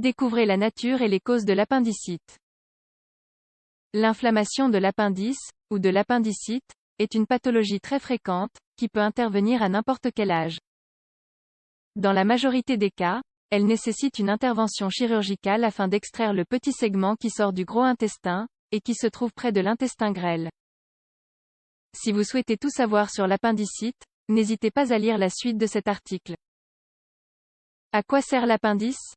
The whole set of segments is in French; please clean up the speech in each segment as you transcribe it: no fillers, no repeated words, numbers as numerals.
Découvrez la nature et les causes de l'appendicite. L'inflammation de l'appendice, ou de l'appendicite, est une pathologie très fréquente, qui peut intervenir à n'importe quel âge. Dans la majorité des cas, elle nécessite une intervention chirurgicale afin d'extraire le petit segment qui sort du gros intestin, et qui se trouve près de l'intestin grêle. Si vous souhaitez tout savoir sur l'appendicite, n'hésitez pas à lire la suite de cet article. À quoi sert l'appendice ?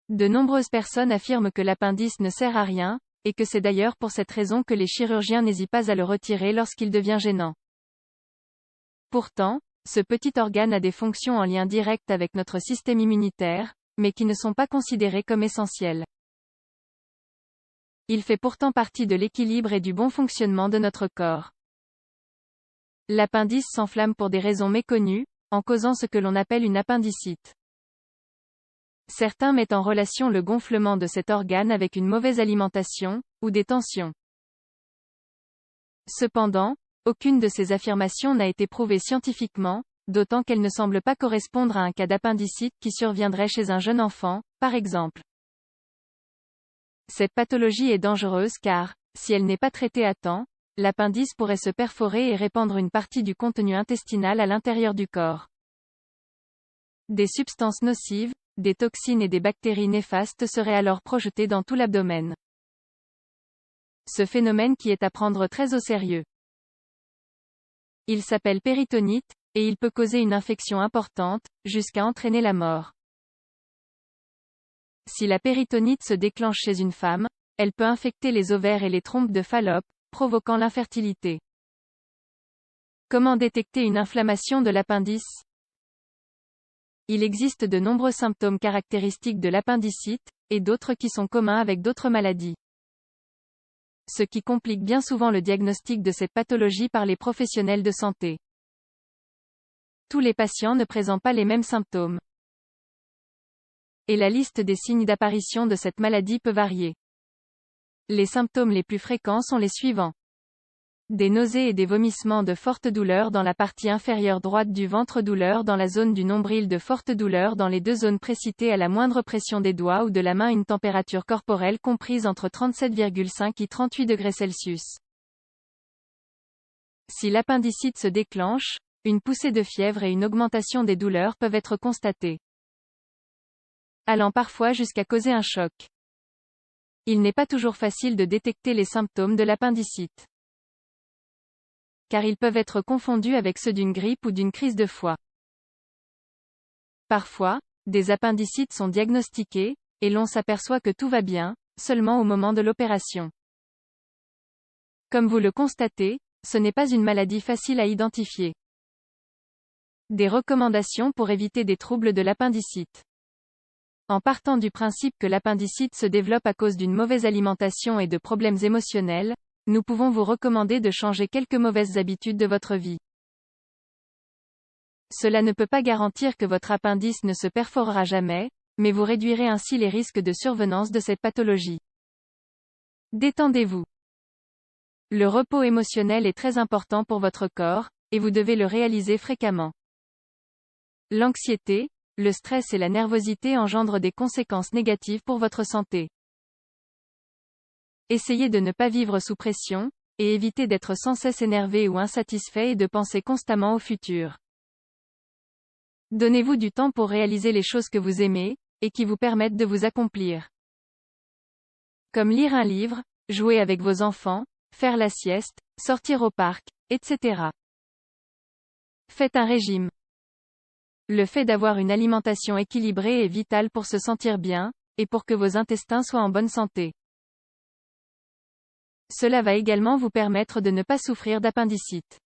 De nombreuses personnes affirment que l'appendice ne sert à rien, et que c'est d'ailleurs pour cette raison que les chirurgiens n'hésitent pas à le retirer lorsqu'il devient gênant. Pourtant, ce petit organe a des fonctions en lien direct avec notre système immunitaire, mais qui ne sont pas considérées comme essentielles. Il fait pourtant partie de l'équilibre et du bon fonctionnement de notre corps. L'appendice s'enflamme pour des raisons méconnues, en causant ce que l'on appelle une appendicite. Certains mettent en relation le gonflement de cet organe avec une mauvaise alimentation, ou des tensions. Cependant, aucune de ces affirmations n'a été prouvée scientifiquement, d'autant qu'elle ne semble pas correspondre à un cas d'appendicite qui surviendrait chez un jeune enfant, par exemple. Cette pathologie est dangereuse car, si elle n'est pas traitée à temps, l'appendice pourrait se perforer et répandre une partie du contenu intestinal à l'intérieur du corps. Des substances nocives, des toxines et des bactéries néfastes seraient alors projetées dans tout l'abdomen. Ce phénomène qui est à prendre très au sérieux. Il s'appelle péritonite, et il peut causer une infection importante, jusqu'à entraîner la mort. Si la péritonite se déclenche chez une femme, elle peut infecter les ovaires et les trompes de Fallope, provoquant l'infertilité. Comment détecter une inflammation de l'appendice ? Il existe de nombreux symptômes caractéristiques de l'appendicite, et d'autres qui sont communs avec d'autres maladies. Ce qui complique bien souvent le diagnostic de cette pathologie par les professionnels de santé. Tous les patients ne présentent pas les mêmes symptômes. Et la liste des signes d'apparition de cette maladie peut varier. Les symptômes les plus fréquents sont les suivants. Des nausées et des vomissements, de fortes douleurs dans la partie inférieure droite du ventre, douleurs dans la zone du nombril, de fortes douleurs dans les deux zones précitées à la moindre pression des doigts ou de la main, une température corporelle comprise entre 37,5 et 38 degrés Celsius. Si l'appendicite se déclenche, une poussée de fièvre et une augmentation des douleurs peuvent être constatées, allant parfois jusqu'à causer un choc. Il n'est pas toujours facile de détecter les symptômes de l'appendicite, car ils peuvent être confondus avec ceux d'une grippe ou d'une crise de foie. Parfois, des appendicites sont diagnostiqués, et l'on s'aperçoit que tout va bien, seulement au moment de l'opération. Comme vous le constatez, ce n'est pas une maladie facile à identifier. Des recommandations pour éviter des troubles de l'appendicite. En partant du principe que l'appendicite se développe à cause d'une mauvaise alimentation et de problèmes émotionnels, nous pouvons vous recommander de changer quelques mauvaises habitudes de votre vie. Cela ne peut pas garantir que votre appendice ne se perforera jamais, mais vous réduirez ainsi les risques de survenance de cette pathologie. Détendez-vous. Le repos émotionnel est très important pour votre corps, et vous devez le réaliser fréquemment. L'anxiété, le stress et la nervosité engendrent des conséquences négatives pour votre santé. Essayez de ne pas vivre sous pression, et évitez d'être sans cesse énervé ou insatisfait et de penser constamment au futur. Donnez-vous du temps pour réaliser les choses que vous aimez, et qui vous permettent de vous accomplir. Comme lire un livre, jouer avec vos enfants, faire la sieste, sortir au parc, etc. Faites un régime. Le fait d'avoir une alimentation équilibrée est vital pour se sentir bien, et pour que vos intestins soient en bonne santé. Cela va également vous permettre de ne pas souffrir d'appendicite.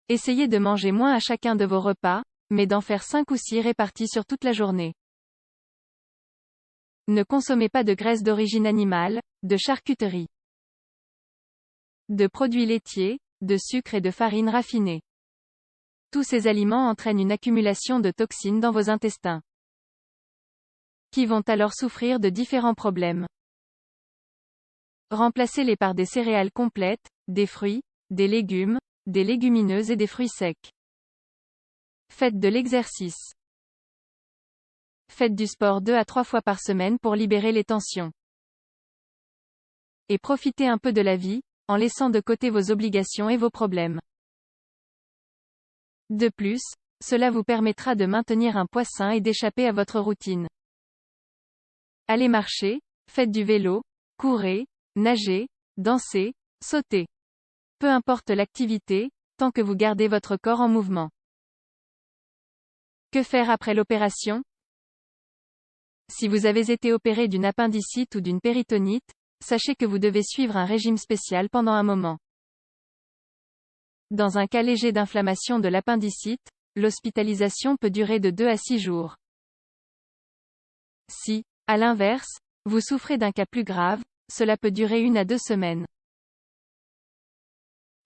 Essayez de manger moins à chacun de vos repas, mais d'en faire 5 ou 6 répartis sur toute la journée. Ne consommez pas de graisse d'origine animale, de charcuterie, de produits laitiers, de sucre et de farine raffinée. Tous ces aliments entraînent une accumulation de toxines dans vos intestins, qui vont alors souffrir de différents problèmes. Remplacez-les par des céréales complètes, des fruits, des légumes, des légumineuses et des fruits secs. Faites de l'exercice. faites du sport 2 à 3 fois par semaine pour libérer les tensions. Et profitez un peu de la vie, en laissant de côté vos obligations et vos problèmes. De plus, cela vous permettra de maintenir un poids sain et d'échapper à votre routine. Allez marcher, faites du vélo, courez, nagez, dansez, sautez. Peu importe l'activité, tant que vous gardez votre corps en mouvement. Que faire après l'opération? Si vous avez été opéré d'une appendicite ou d'une péritonite, sachez que vous devez suivre un régime spécial pendant un moment. Dans un cas léger d'inflammation de l'appendicite, l'hospitalisation peut durer de 2 à 6 jours. Si, à l'inverse, vous souffrez d'un cas plus grave, cela peut durer 1 à 2 semaines.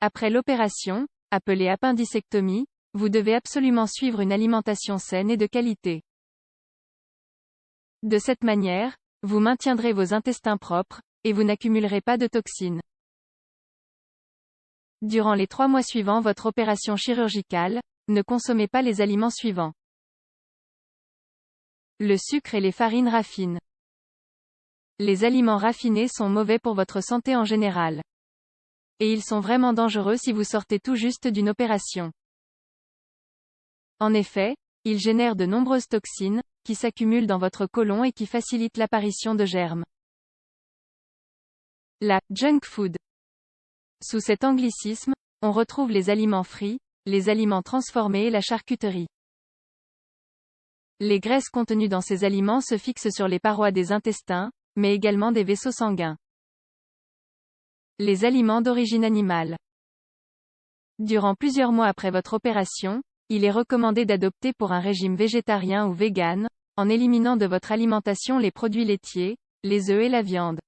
Après l'opération, appelée appendicectomie, vous devez absolument suivre une alimentation saine et de qualité. De cette manière, vous maintiendrez vos intestins propres, et vous n'accumulerez pas de toxines. Durant les 3 mois suivant votre opération chirurgicale, ne consommez pas les aliments suivants. Le sucre et les farines raffines. Les aliments raffinés sont mauvais pour votre santé en général. Et ils sont vraiment dangereux si vous sortez tout juste d'une opération. En effet, ils génèrent de nombreuses toxines, qui s'accumulent dans votre côlon et qui facilitent l'apparition de germes. La junk food. Sous cet anglicisme, on retrouve les aliments frits, les aliments transformés et la charcuterie. Les graisses contenues dans ces aliments se fixent sur les parois des intestins, mais également des vaisseaux sanguins. Les aliments d'origine animale. Durant plusieurs mois après votre opération, il est recommandé d'adopter pour un régime végétarien ou vegan, en éliminant de votre alimentation les produits laitiers, les œufs et la viande.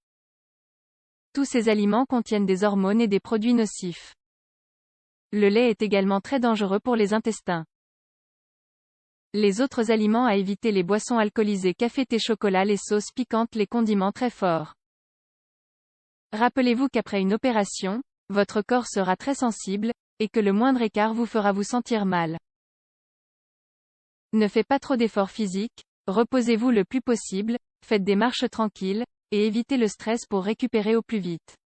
Tous ces aliments contiennent des hormones et des produits nocifs. Le lait est également très dangereux pour les intestins. Les autres aliments à éviter: les boissons alcoolisées, café, thé, chocolat, les sauces piquantes, les condiments très forts. Rappelez-vous qu'après une opération, votre corps sera très sensible, et que le moindre écart vous fera vous sentir mal. Ne faites pas trop d'efforts physiques, reposez-vous le plus possible, faites des marches tranquilles, et évitez le stress pour récupérer au plus vite.